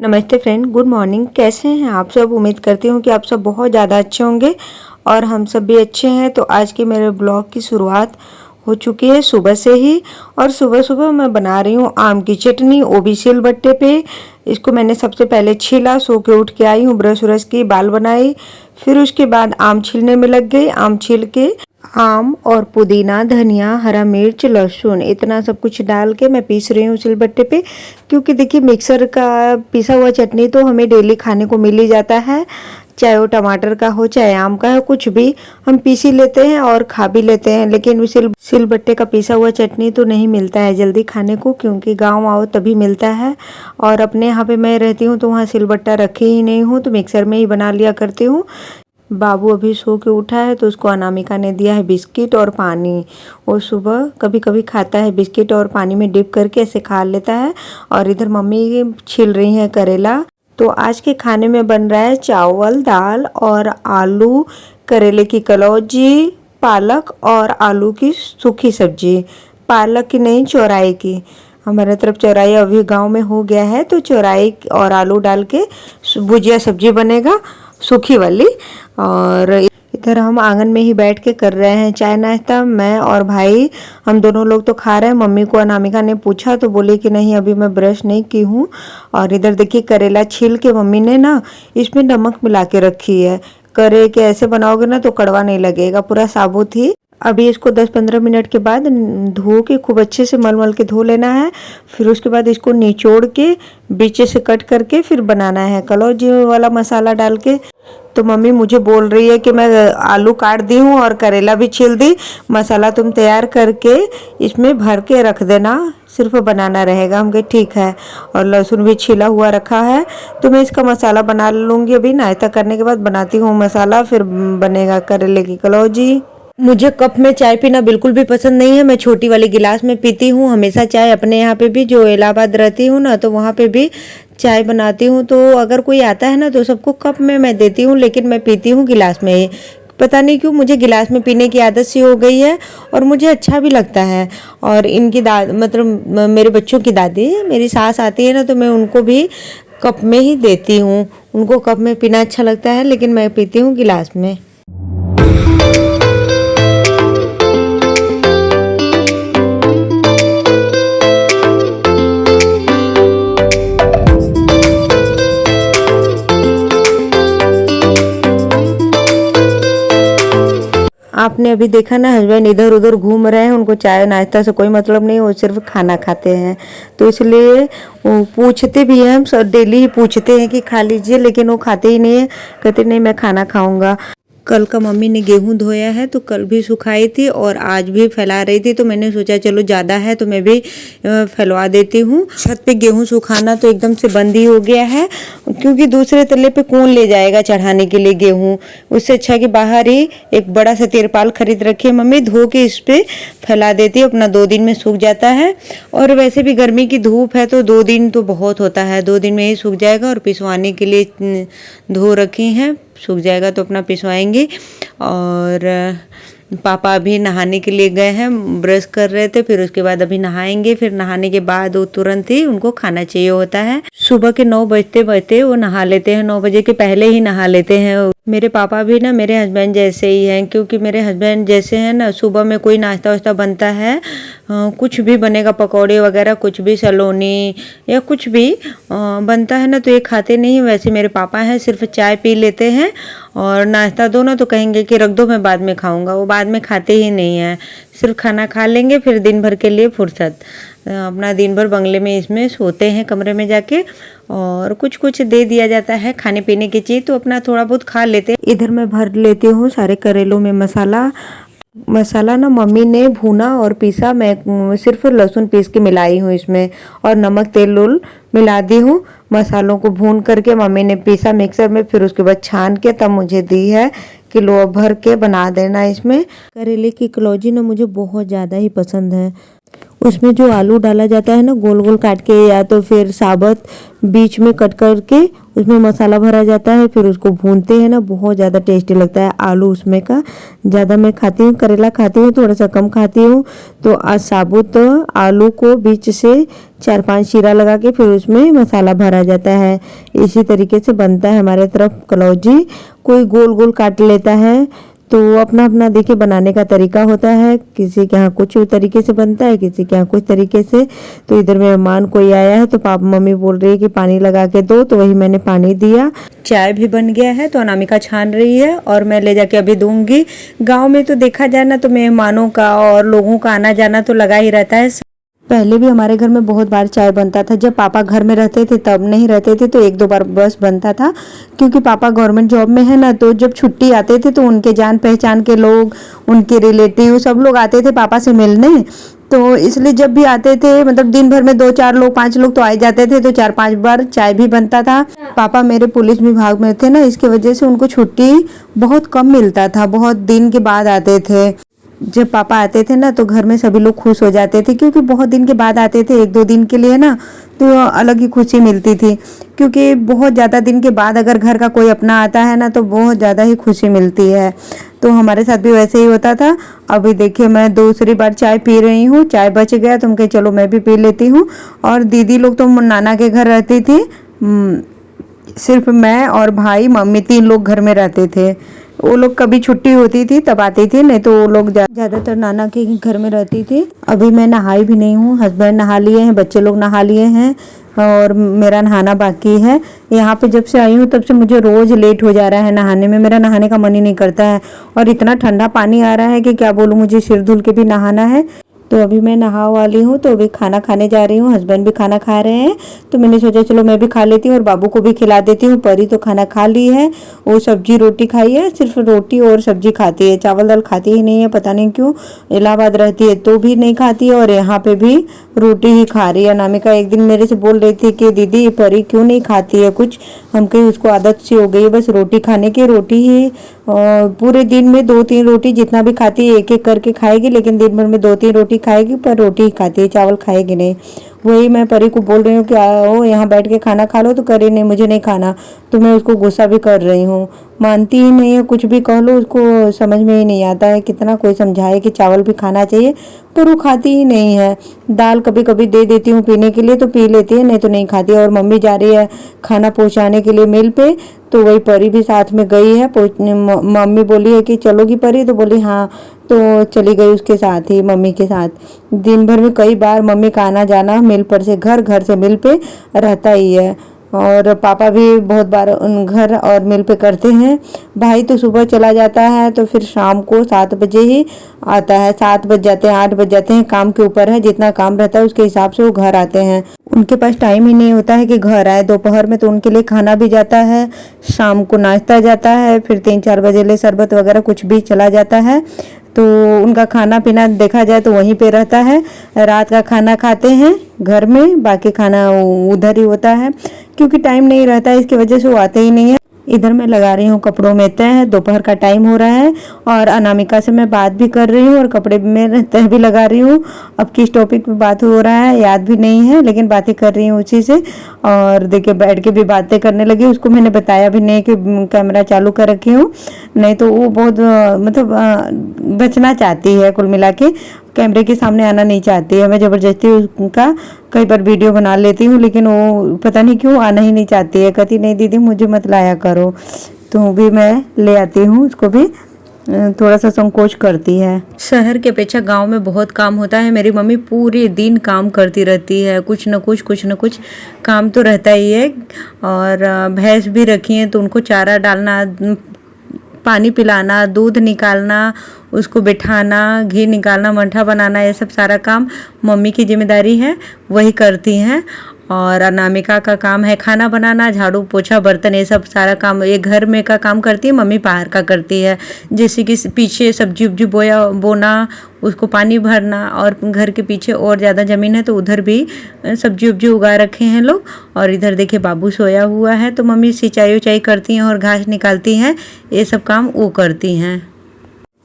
नमस्ते friend, good morning. कैसे हैं आप सब? उम्मीद करती हूँ कि आप सब बहुत ज़्यादा अच्छे होंगे और हम सब भी अच्छे हैं। तो आज के मेरे ब्लॉग की शुरुआत हो चुकी है सुबह से ही। और सुबह सुबह मैं बना रही हूँ आम की चटनी, वो भी सिलबट्टे पे। इसको मैंने सबसे पहले छीला, सो के उठ के आई हूँ, ब्रश व्रश की, बाल बनाई, फिर उसके बाद आम छीलने में लग गई। आम छील के आम और पुदीना, धनिया, हरा मिर्च, लहसुन, इतना सब कुछ डाल के मैं पीस रही हूँ सिलबट्टे पे। क्योंकि देखिए मिक्सर का पिसा हुआ चटनी तो हमें डेली खाने को मिल ही जाता है, चाहे वो टमाटर का हो चाहे आम का हो, कुछ भी हम पीस ही लेते हैं और खा भी लेते हैं। लेकिन सिलबट्टे का पिसा हुआ चटनी तो नहीं मिलता है जल्दी खाने को, क्योंकि गाँव आओ तभी मिलता है। और अपने यहाँ पे मैं रहती हूँ तो वहाँ सिलबट्टा रखी ही नहीं हूँ, तो मिक्सर में ही बना लिया करती हूँ। बाबू अभी सो के उठा है तो उसको अनामिका ने दिया है बिस्किट और पानी। वो सुबह कभी कभी खाता है बिस्किट और पानी में डिप करके, ऐसे खा लेता है। और इधर मम्मी छील रही है करेला। तो आज के खाने में बन रहा है चावल, दाल और आलू, करेले की कलौजी, पालक और आलू की सूखी सब्जी। पालक की नहीं, चौराई की। हमारे तरफ चौराई अभी गांव में हो गया है, तो चौराई और आलू डाल के भुजिया सब्जी बनेगा, सूखी वाली। और इधर हम आंगन में ही बैठ के कर रहे हैं चाय नाश्ता, मैं और भाई, हम दोनों लोग तो खा रहे हैं। मम्मी को अनामिका ने पूछा तो बोली कि नहीं अभी मैं ब्रश नहीं की हूँ। और इधर देखिए करेला छील के मम्मी ने ना इसमें नमक मिला के रखी है। करे के ऐसे बनाओगे ना तो कड़वा नहीं लगेगा, पूरा साबुत ही। अभी इसको 10-15 मिनट के बाद धो के खूब अच्छे से मल मल के धो लेना है। फिर उसके बाद इसको निचोड़ के बीच से कट करके फिर बनाना है कलौजी वाला मसाला डाल के। तो मम्मी मुझे बोल रही है कि मैं आलू काट दी हूँ और करेला भी छील दी, मसाला तुम तैयार करके इसमें भर के रख देना, सिर्फ बनाना रहेगा। हम कहे ठीक है। और लहसुन भी छीला हुआ रखा है, तो मैं इसका मसाला बना लूँगी। अभी नाश्ता करने के बाद बनाती हूँ मसाला, फिर बनेगा करेले की कलौजी। मुझे कप में चाय पीना बिल्कुल भी पसंद नहीं है, मैं छोटी वाली गिलास में पीती हूँ हमेशा चाय। अपने यहाँ पे भी जो इलाहाबाद रहती हूँ ना, तो वहाँ पे भी चाय बनाती हूँ, तो अगर कोई आता है ना तो सबको कप में मैं देती हूँ, लेकिन मैं पीती हूँ गिलास में ही। पता नहीं क्यों मुझे गिलास में पीने की आदत सी हो गई है और मुझे अच्छा भी लगता है। और इनकी मतलब मेरे बच्चों की दादी, मेरी सास आती है ना, तो मैं उनको भी कप में ही देती हूँ। उनको कप में पीना अच्छा लगता है, लेकिन मैं पीती हूँ गिलास में। आपने अभी देखा ना, हस्बैंड इधर उधर घूम रहे हैं, उनको चाय नाश्ता से कोई मतलब नहीं, वो सिर्फ खाना खाते हैं। तो इसलिए वो पूछते भी हैं, हम सब डेली ही पूछते हैं कि खा लीजिए, लेकिन वो खाते ही नहीं है, कहते नहीं मैं खाना खाऊंगा। कल का मम्मी ने गेहूं धोया है, तो कल भी सुखाई थी और आज भी फैला रही थी, तो मैंने सोचा चलो ज़्यादा है तो मैं भी फैलवा देती हूँ। छत पे गेहूं सुखाना तो एकदम से बंद ही हो गया है, क्योंकि दूसरे तल्ले पे कौन ले जाएगा चढ़ाने के लिए गेहूं। उससे अच्छा कि बाहर ही एक बड़ा सा तिरपाल खरीद रखी है मम्मी, धो के इस पे फैला देती है, अपना 2 दिन में सूख जाता है। और वैसे भी गर्मी की धूप है तो 2 दिन तो बहुत होता है, 2 दिन में ही सूख जाएगा। और पिसवाने के लिए धो रखी हैं, सूख जाएगा तो अपना पिसवाएंगे। और पापा अभी नहाने के लिए गए हैं, ब्रश कर रहे थे, फिर उसके बाद अभी नहाएंगे। फिर नहाने के बाद वो तुरंत ही उनको खाना चाहिए होता है। सुबह के 9 बजते बजते वो नहा लेते हैं, 9 बजे के पहले ही नहा लेते हैं। मेरे पापा भी ना मेरे हस्बैंड जैसे ही हैं, क्योंकि मेरे हस्बैंड जैसे हैं ना, सुबह में कोई नाश्ता वास्ता बनता है, कुछ भी बनेगा, पकौड़े वगैरह कुछ भी, सलोनी या कुछ भी बनता है ना, तो ये खाते नहीं। वैसे मेरे पापा हैं, सिर्फ चाय पी लेते हैं। और नाश्ता दो ना तो कहेंगे कि रख दो मैं बाद में खाऊंगा, वो बाद में खाते ही नहीं हैं, सिर्फ खाना खा लेंगे, फिर दिन भर के लिए फुर्सत। अपना दिन भर बंगले में इसमें सोते हैं कमरे में जाके, और कुछ कुछ दे दिया जाता है खाने पीने की चीज़, तो अपना थोड़ा बहुत खा लेते हैं। इधर मैं भर लेती हूँ सारे करेलों में मसाला ना मम्मी ने भुना और पीसा, मैं सिर्फ लहसुन पीस के मिलाई हूँ इसमें, और नमक तेल उल मिला दी हूँ। मसालों को भून करके मम्मी ने पीसा मिक्सर में, फिर उसके बाद छान के तब मुझे दी है कि लो भर के बना देना इसमें। करेले की कलौजी ना मुझे बहुत ज़्यादा ही पसंद है। उसमें जो आलू डाला जाता है ना, गोल गोल काट के या तो फिर साबुत बीच में कट करके उसमें मसाला भरा जाता है, फिर उसको भूनते हैं ना, बहुत ज़्यादा टेस्टी लगता है। आलू उसमें का ज़्यादा मैं खाती हूँ, करेला खाती हूँ थोड़ा सा कम खाती हूँ। तो आज साबुत आलू को बीच से 4-5 चीरा लगा के फिर उसमें मसाला भरा जाता है। इसी तरीके से बनता है हमारे तरफ कलौजी। कोई गोल गोल काट लेता है, तो अपना अपना देखिए बनाने का तरीका होता है। किसी के यहाँ कुछ तरीके से बनता है, किसी के यहाँ कुछ तरीके से। तो इधर मेहमान कोई आया है तो पापा मम्मी बोल रही है कि पानी लगा के दो, तो वही मैंने पानी दिया। चाय भी बन गया है तो अनामिका छान रही है और मैं ले जाके अभी दूंगी। गाँव में तो देखा जाए ना तो मेहमानों का और लोगों का आना जाना तो लगा ही रहता है। पहले भी हमारे घर में बहुत बार चाय बनता था, जब पापा घर में रहते थे तब नहीं रहते थे तो 1-2 बार बस बनता था। क्योंकि पापा गवर्नमेंट जॉब में है ना, तो जब छुट्टी आते थे तो उनके जान पहचान के लोग, उनके रिलेटिव सब लोग आते थे पापा से मिलने। तो इसलिए जब भी आते थे, मतलब दिन भर में 2-4 लोग 5 लोग तो आ जाते थे, तो 4-5 बार चाय भी बनता था। पापा मेरे पुलिस विभाग में थे ना, इसकी वजह से उनको छुट्टी बहुत कम मिलता था, बहुत दिन के बाद आते थे। जब पापा आते थे ना तो घर में सभी लोग खुश हो जाते थे, क्योंकि बहुत दिन के बाद आते थे, 1-2 दिन के लिए ना, तो अलग ही खुशी मिलती थी। क्योंकि बहुत ज़्यादा दिन के बाद अगर घर का कोई अपना आता है ना तो बहुत ज़्यादा ही खुशी मिलती है। तो हमारे साथ भी वैसे ही होता था। अभी देखिए मैं दूसरी बार चाय पी रही हूँ, चाय बच गया तो हम कहे चलो मैं भी पी लेती हूँ। और दीदी लोग तो नाना के घर रहती थी, सिर्फ मैं और भाई मम्मी 3 लोग घर में रहते थे। वो लोग कभी छुट्टी होती थी तब आती थी, नहीं तो वो लोग ज़्यादातर नाना के घर में रहती थी। अभी मैं नहाई भी नहीं हूँ, हस्बैंड नहा लिए हैं, बच्चे लोग नहा लिए हैं और मेरा नहाना बाकी है। यहाँ पे जब से आई हूँ तब से मुझे रोज़ लेट हो जा रहा है नहाने में, मेरा नहाने का मन ही नहीं करता है। और इतना ठंडा पानी आ रहा है कि क्या बोलूँ, मुझे सिर धुल के भी नहाना है। तो अभी मैं नहा वाली हूँ, तो अभी खाना खाने जा रही हूँ। हस्बैंड भी खाना खा रहे हैं तो मैंने सोचा चलो मैं भी खा लेती हूँ और बाबू को भी खिला देती हूँ। परी तो खाना खा ली है, वो सब्जी रोटी खाई है, सिर्फ रोटी और सब्जी खाती है, चावल दाल खाती ही नहीं है, पता नहीं क्यों। इलाहाबाद रहती है तो भी नहीं खाती है और यहाँ पे भी रोटी ही खा रही है। अनामिका एक दिन मेरे से बोल रही थी कि दीदी परी क्यों नहीं खाती है कुछ, हम कहीं उसको आदत सी हो गई है बस रोटी खाने की। रोटी ही पूरे दिन में 2-3 रोटी जितना भी खाती है, एक एक करके खाएगी, लेकिन दिन भर में 2-3 रोटी खाएगी, पर रोटी ही खाती है, चावल खाएगी नहीं। वही मैं परी को बोल रही हूँ कि आओ यहाँ बैठ के खाना खा लो, तो करे नहीं मुझे नहीं खाना। तो मैं उसको गुस्सा भी कर रही हूँ, मानती ही नहीं है, कुछ भी कह लो उसको समझ में ही नहीं आता है। कितना कोई समझाए कि चावल भी खाना चाहिए, पर वो खाती ही नहीं है। दाल कभी कभी दे देती हूँ पीने के लिए तो पी लेती है, नहीं तो नहीं खाती है। और मम्मी जा रही है खाना पहुँचाने के लिए मिल पे, तो वही परी भी साथ में गई है। मम्मी बोली है कि चलोगी परी, तो बोली हाँ, तो चली गई उसके साथ ही, मम्मी के साथ। दिन भर में कई बार मम्मी का आना जाना मिल पर से घर, घर से मिल पे रहता ही है। और पापा भी बहुत बार उन घर और मिल पे करते हैं। भाई तो सुबह चला जाता है तो फिर शाम को 7 बजे ही आता है, 7 बज जाते हैं, 8 बज जाते हैं, काम के ऊपर है, जितना काम रहता है उसके हिसाब से वो घर आते हैं। उनके पास टाइम ही नहीं होता है कि घर आए। दोपहर में तो उनके लिए खाना भी जाता है, शाम को नाश्ता जाता है, फिर 3-4 बजे ले शरबत वगैरह कुछ भी चला जाता है। तो उनका खाना पीना देखा जाए तो वहीं पे रहता है। रात का खाना खाते हैं घर में, बाकी खाना उधर ही होता है, क्योंकि टाइम नहीं रहता है, इसकी वजह से वो आते ही नहीं है। इधर मैं लगा रही हूँ कपड़ों में तह, दोपहर का टाइम हो रहा है और अनामिका से मैं बात भी कर रही हूँ और कपड़े में तह भी लगा रही हूँ। अब किस टॉपिक पे बात हो रहा है याद भी नहीं है, लेकिन बातें कर रही हूँ उसी से। और देखिए बैठ के भी बातें करने लगी, उसको मैंने बताया भी नहीं कि कैमरा चालू कर रखी हूँ, नहीं तो वो बहुत मतलब बचना चाहती है, कुल मिला के कैमरे के सामने आना नहीं चाहती है। मैं ज़बरदस्ती उनका कई बार वीडियो बना लेती हूँ, लेकिन वो पता नहीं क्यों आना ही नहीं चाहती है, कहती नहीं दीदी मुझे मत लाया करो। तो भी मैं ले आती हूँ, उसको भी थोड़ा सा संकोच करती है। शहर के अपेक्षा गांव में बहुत काम होता है। मेरी मम्मी पूरे दिन काम करती रहती है, कुछ न कुछ काम तो रहता ही है। और भैंस भी रखी हैं तो उनको चारा डालना, पानी पिलाना, दूध निकालना, उसको बिठाना, घी निकालना, मट्ठा बनाना, ये सब सारा काम मम्मी की जिम्मेदारी है, वही करती हैं। और अनामिका का काम है खाना बनाना, झाड़ू पोछा बर्तन, ये सब सारा काम ये घर में का काम करती है, मम्मी बाहर का करती है। जैसे कि पीछे सब्जी उब्जी बोना, उसको पानी भरना, और घर के पीछे और ज़्यादा ज़मीन है तो उधर भी सब्जी उब्जी उगा रखे हैं लोग। और इधर देखिए बाबू सोया हुआ है तो मम्मी सिंचाई उचाई करती हैं और घास निकालती हैं, ये सब काम वो करती हैं।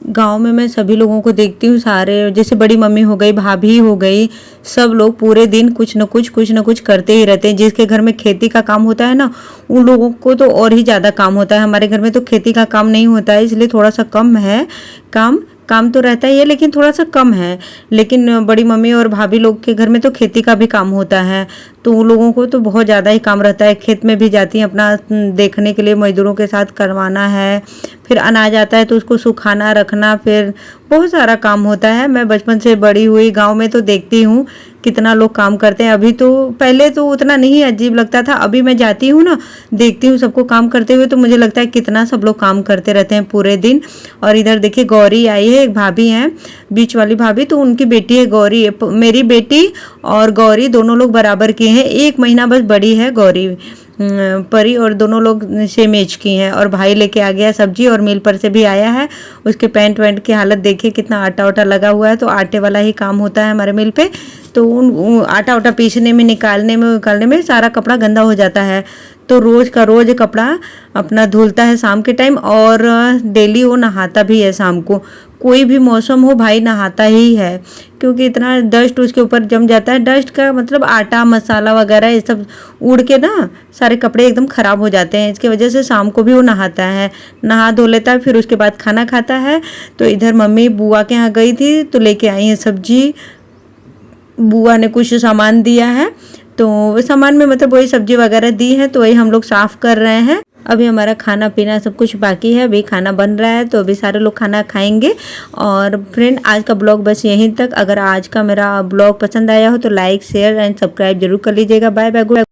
गांव में मैं सभी लोगों को देखती हूँ, सारे जैसे बड़ी मम्मी हो गई, भाभी हो गई, सब लोग पूरे दिन कुछ न कुछ करते ही रहते हैं। जिसके घर में खेती का काम होता है ना, उन लोगों को तो और ही ज़्यादा काम होता है। हमारे घर में तो खेती का काम नहीं होता है, इसलिए थोड़ा सा कम है काम। काम तो रहता ही है लेकिन थोड़ा सा कम है। लेकिन बड़ी मम्मी और भाभी लोग के घर में तो खेती का भी काम होता है, तो उन लोगों को तो बहुत ज़्यादा ही काम रहता है। खेत में भी जाती हैं अपना देखने के लिए, मजदूरों के साथ करवाना है। फिर अनाज आता है तो उसको सुखाना रखना, फिर बहुत सारा काम होता है। मैं बचपन से बड़ी हुई गांव में तो देखती हूँ कितना लोग काम करते हैं। अभी तो, पहले तो उतना नहीं अजीब लगता था, अभी मैं जाती हूँ ना, देखती हूँ सबको काम करते हुए, तो मुझे लगता है कितना सब लोग काम करते रहते हैं पूरे दिन। और इधर देखिए गौरी आई है, एक भाभी हैं बीच वाली भाभी, तो उनकी बेटी है गौरी। मेरी बेटी और गौरी दोनों लोग बराबर की हैं, 1 महीना बस बड़ी है गौरी परी, और दोनों लोग सेम एज की हैं। और भाई लेके आ गया सब्जी, और मिल पर से भी आया है। उसके पैंट वैंट की हालत देखिए, कितना आटा वाटा लगा हुआ है, तो आटे वाला ही काम होता है हमारे मिल पे। तो उन आटा वाटा पीसने में, निकालने में सारा कपड़ा गंदा हो जाता है। तो रोज का रोज कपड़ा अपना धुलता है शाम के टाइम, और डेली वो नहाता भी है शाम को। कोई भी मौसम हो भाई नहाता ही है, क्योंकि इतना डस्ट उसके ऊपर जम जाता है। डस्ट का मतलब आटा मसाला वगैरह ये सब उड़ के ना सारे कपड़े एकदम ख़राब हो जाते हैं। इसकी वजह से शाम को भी वो नहाता है, नहा धो लेता है, फिर उसके बाद खाना खाता है। तो इधर मम्मी बुआ के यहाँ गई थी तो लेके आई है सब्जी। बुआ ने कुछ सामान दिया है, तो सामान में मतलब वही सब्जी वगैरह दी है, तो वही हम लोग साफ़ कर रहे हैं। अभी हमारा खाना पीना सब कुछ बाकी है, अभी खाना बन रहा है, तो अभी सारे लोग खाना खाएंगे। और फ्रेंड, आज का ब्लॉग बस यहीं तक। अगर आज का मेरा ब्लॉग पसंद आया हो तो लाइक शेयर एंड सब्सक्राइब जरूर कर लीजिएगा। Bye bye.